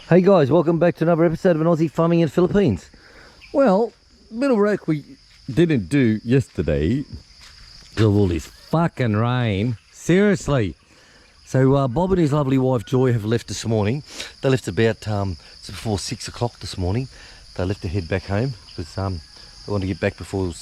Hey guys, welcome back to another episode of an Aussie Farming in the Philippines. Well, bit of work we didn't do yesterday because of all this fucking rain. Seriously. So Bob and his lovely wife Joy have left this morning. They left about it's before 6 o'clock this morning. They left to head back home because they wanted to get back before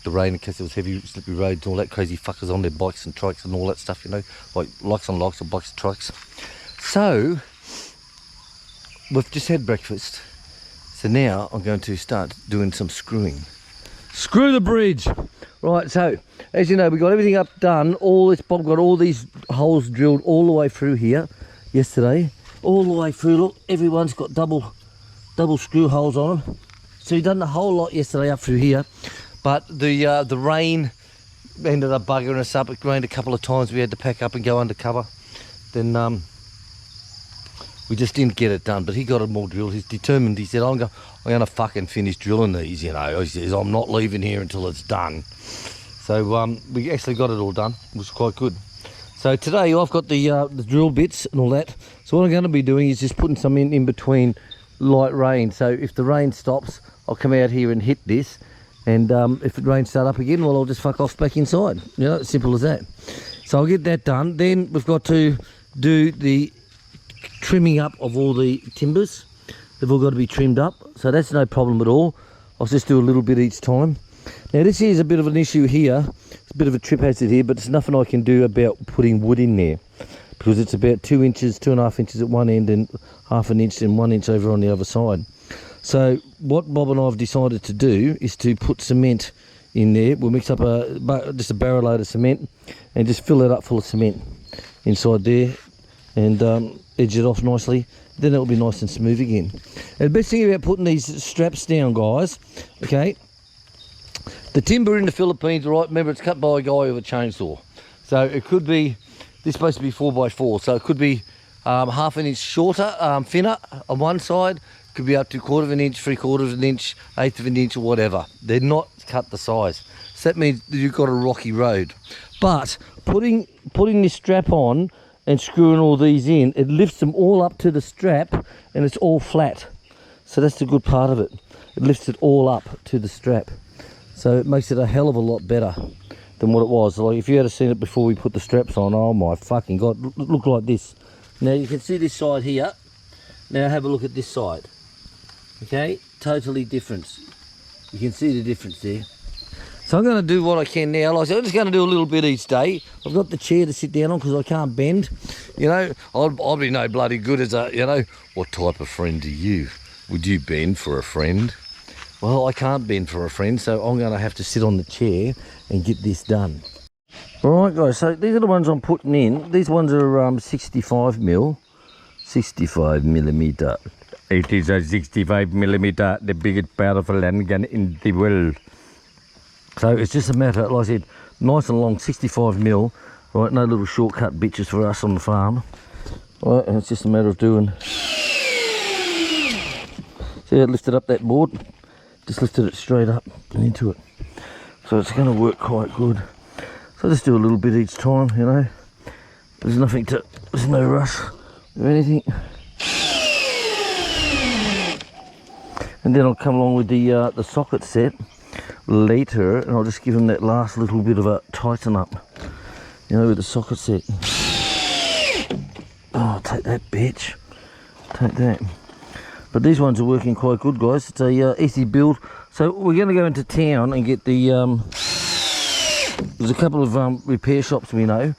the rain in case there was heavy slippery roads and all that crazy fuckers on their bikes and trikes and all that stuff, you know, like likes on likes or bikes and trikes. So we've just had breakfast, so now I'm going to start doing some screwing. Screw the bridge! Right, so, as you know, we got everything up done. Bob got all these holes drilled all the way through here yesterday. All the way through, look, everyone's got double screw holes on them. So he done the whole lot yesterday up through here. But the rain ended up buggering us up. It rained a couple of times. We had to pack up and go undercover. Then we just didn't get it done, but he got them all drilled. He's determined. He said, I'm going to fucking finish drilling these, you know. He says, I'm not leaving here until it's done. So we actually got it all done. It was quite good. So today I've got the drill bits and all that. So what I'm going to be doing is just putting some in between light rain. So if the rain stops, I'll come out here and hit this. And if it rains start up again, well, I'll just fuck off back inside. You know, it's simple as that. So I'll get that done. Then we've got to do the trimming up of all the timbers. They've all got to be trimmed up, so that's no problem at all. I'll just do a little bit each time. Now this is a bit of an issue here. It's a bit of a trip hazard here, but there's nothing I can do about putting wood in there because it's about 2 inches, 2.5 inches at one end and half an inch and 1 inch over on the other side. So what Bob and I have decided to do is to put cement in there. We'll mix up just a barrel load of cement and just fill it up full of cement inside there and edge it off nicely. Then it'll be nice and smooth again. And the best thing about putting these straps down, guys, okay, the timber in the Philippines, right, remember it's cut by a guy with a chainsaw. So it could be, this is supposed to be 4x4, so it could be half an inch shorter, thinner on one side, could be up to 1/4 of an inch, 3/4 of an inch, 1/8 of an inch or whatever. They're not cut the size. So that means you've got a rocky road. But putting this strap on and screwing all these in, it lifts them all up to the strap and it's all flat. So that's the good part of it. It lifts it all up to the strap. So it makes it a hell of a lot better than what it was. Like if you had seen it before we put the straps on, oh my fucking God, look like this. Now you can see this side here. Now have a look at this side. Okay, totally different. You can see the difference there. So I'm going to do what I can now. Like I said, I'm just going to do a little bit each day. I've got the chair to sit down on because I can't bend. You know, I'll be no bloody good as a, you know, what type of friend are you? Would you bend for a friend? Well, I can't bend for a friend, so I'm going to have to sit on the chair and get this done. All right, guys, so these are the ones I'm putting in. These ones are 65 millimeter. It is a 65 millimeter, the biggest powerful handgun in the world. So it's just a matter, like I said, nice and long, 65 mil, right? No little shortcut bitches for us on the farm, right? And it's just a matter of doing. See, I lifted up that board, just lifted it straight up and into it. So it's going to work quite good. So just do a little bit each time, you know. There's no rush or anything. And then I'll come along with the socket set later, and I'll just give them that last little bit of a tighten up, you know, with the socket set. Oh, take that, bitch. Take that. But these ones are working quite good, guys. It's a easy build. So we're going to go into town and get the there's a couple of repair shops we know,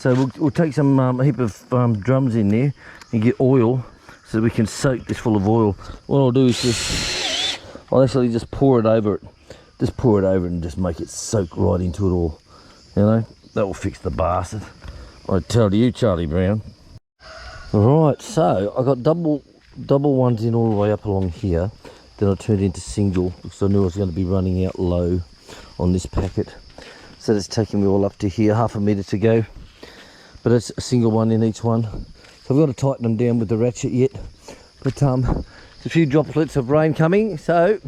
so we'll take some heap of drums in there and get oil so that we can soak this full of oil. What I'll do is I'll actually just pour it over it. Just pour it over and just make it soak right into it all. You know, that will fix the bastard. I tell you, Charlie Brown. Alright, so I got double ones in all the way up along here. Then I turned into single because I knew I was going to be running out low on this packet. So that's taking me all up to here, half a metre to go. But it's a single one in each one. So I've got to tighten them down with the ratchet yet. But there's a few droplets of rain coming, so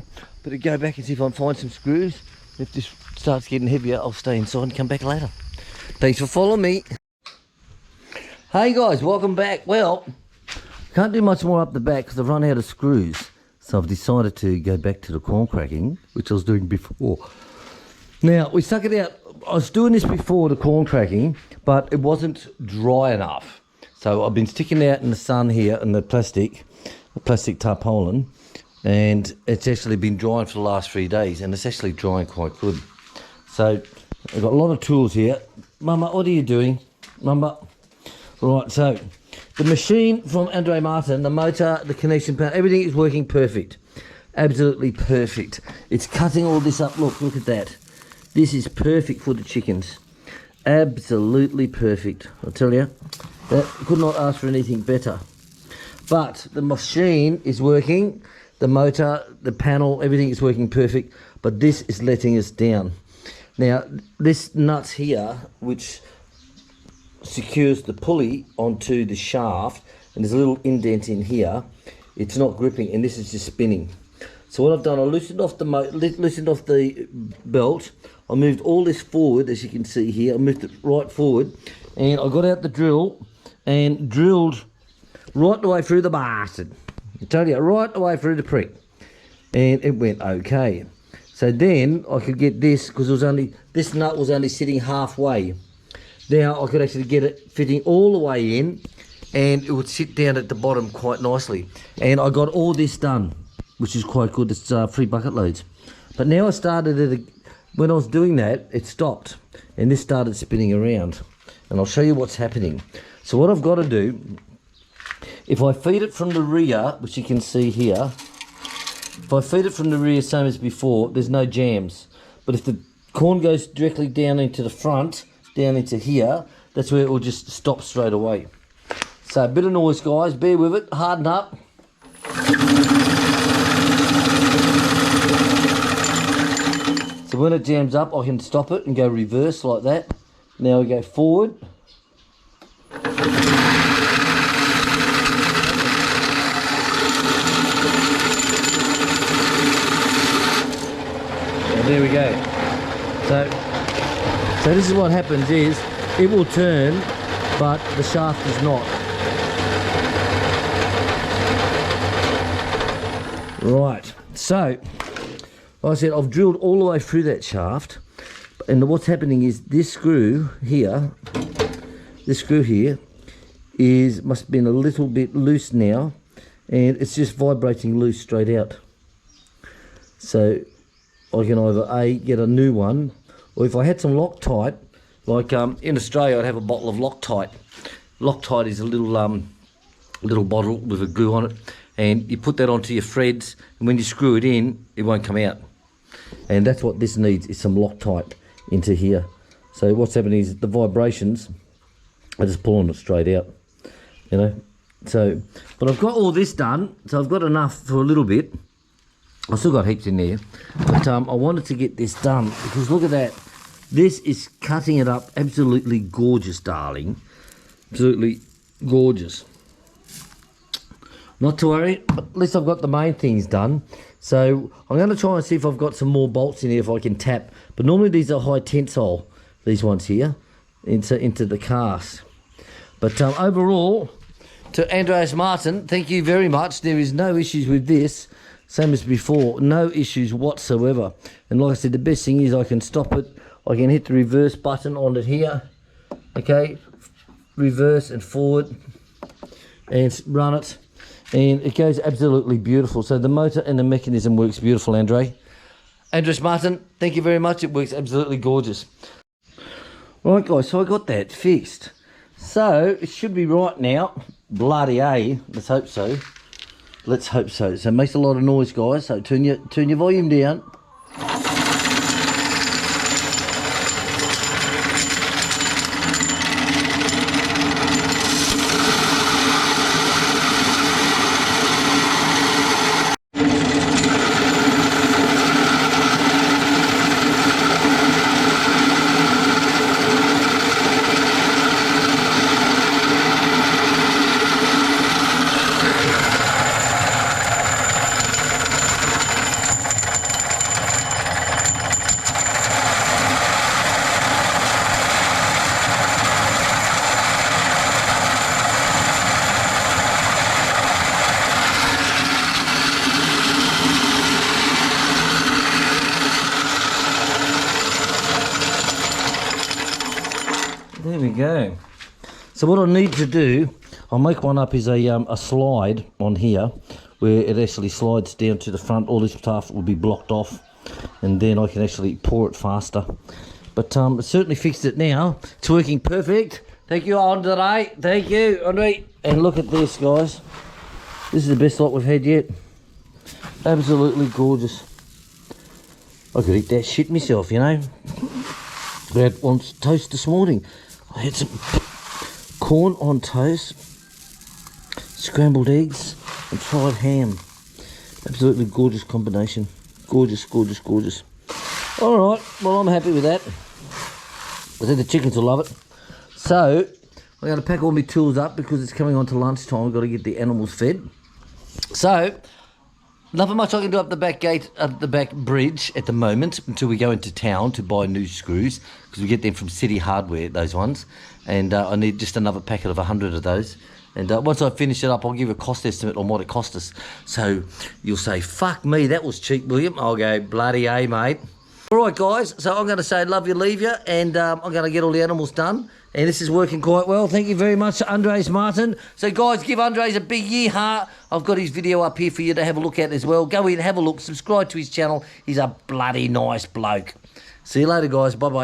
better go back and see if I can find some screws. If this starts getting heavier, I'll stay inside and come back later. Thanks for following me. Hey guys, welcome back. Well, Can't do much more up the back because I've run out of screws. So I've decided to go back to the corn cracking, which I was doing before. Now, we stuck it out. I was doing this before the corn cracking, but it wasn't dry enough. So I've been sticking out in the sun here in the plastic tarpaulin, and it's actually been drying for the last 3 days, and it's actually drying quite good. So I've got a lot of tools here. Mama, what are you doing? Mama. Right, so the machine from Andre Martin, the motor, the connection panel, everything is working perfect. Absolutely perfect. It's cutting all this up. Look at that. This is perfect for the chickens. Absolutely perfect. I tell you, that could not ask for anything better. But the machine is working, the motor, the panel, everything is working perfect, but this is letting us down. Now, this nut here, which secures the pulley onto the shaft, and there's a little indent in here, it's not gripping, and this is just spinning. So what I've done, I loosened off the belt. I moved all this forward, as you can see here. I moved it right forward, and I got out the drill and drilled right the way through the bastard. I tell you, right the way through the prick, and it went okay. So then I could get this, because this nut was only sitting halfway. Now I could actually get it fitting all the way in, and it would sit down at the bottom quite nicely. And I got all this done, which is quite good. It's 3 bucket loads. But now I started it, when I was doing that, it stopped, and this started spinning around. And I'll show you what's happening. So what I've got to do, if I feed it from the rear, which you can see here, if I feed it from the rear same as before, there's no jams. But if the corn goes directly down into the front, down into here, that's where it will just stop straight away. So a bit of noise, guys, bear with it, harden up. So when it jams up, I can stop it and go reverse like that. Now we go forward. And there we go. So this is what happens is, it will turn, but the shaft is not. Right, so, like I said, I've drilled all the way through that shaft, and what's happening is this screw here must have been a little bit loose now, and it's just vibrating loose straight out. So I can either get a new one, or if I had some Loctite, like in Australia I'd have a bottle of Loctite. Loctite is a little bottle with a glue on it, and you put that onto your threads, and when you screw it in, it won't come out. And that's what this needs, is some Loctite into here. So what's happening is the vibrations are just pulling it straight out, you know. So, but I've got all this done, so I've got enough for a little bit. I've still got heaps in there, but I wanted to get this done, because look at that. This is cutting it up absolutely gorgeous, darling. Absolutely gorgeous. Not to worry, but at least I've got the main things done. So I'm going to try and see if I've got some more bolts in here if I can tap. But normally these are high tensile, these ones here, into the cast. But overall, to Andreas Martin, thank you very much. There is no issues with this. Same as before, no issues whatsoever. And like I said, the best thing is I can stop it. I can hit the reverse button on it here. Okay, reverse and forward, and run it. And it goes absolutely beautiful. So the motor and the mechanism works beautiful, Andre. Andreas Martin, thank you very much. It works absolutely gorgeous. Right, guys, so I got that fixed. So it should be right now. Bloody A. Let's hope so. Let's hope so. So it makes a lot of noise, guys. So turn your volume down. you go. So what I need to do, I'll make one up is a slide on here where it actually slides down to the front. All this stuff will be blocked off, and then I can actually pour it faster. But it certainly fixed it now. It's working perfect. Thank you, Andre. Thank you, Andre. And look at this, guys. This is the best lot we've had yet. Absolutely gorgeous. I could eat that shit myself, you know. We had on toast this morning. I had some corn on toast, scrambled eggs, and fried ham. Absolutely gorgeous combination. Gorgeous, gorgeous, gorgeous. All right, well, I'm happy with that. I think the chickens will love it. So I'm going to pack all my tools up because it's coming on to lunchtime. We've got to get the animals fed. So nothing much I can do up the back gate, up the back bridge at the moment until we go into town to buy new screws, because we get them from City Hardware, those ones. And I need just another packet of 100 of those. And once I finish it up, I'll give a cost estimate on what it cost us. So you'll say, fuck me, that was cheap, William. I'll go, bloody A, mate. All right, guys, so I'm going to say love you, leave you, and I'm going to get all the animals done. And this is working quite well. Thank you very much to Andres Martin. So, guys, give Andres a big yeehaw. I've got his video up here for you to have a look at as well. Go in, have a look, subscribe to his channel. He's a bloody nice bloke. See you later, guys. Bye-bye.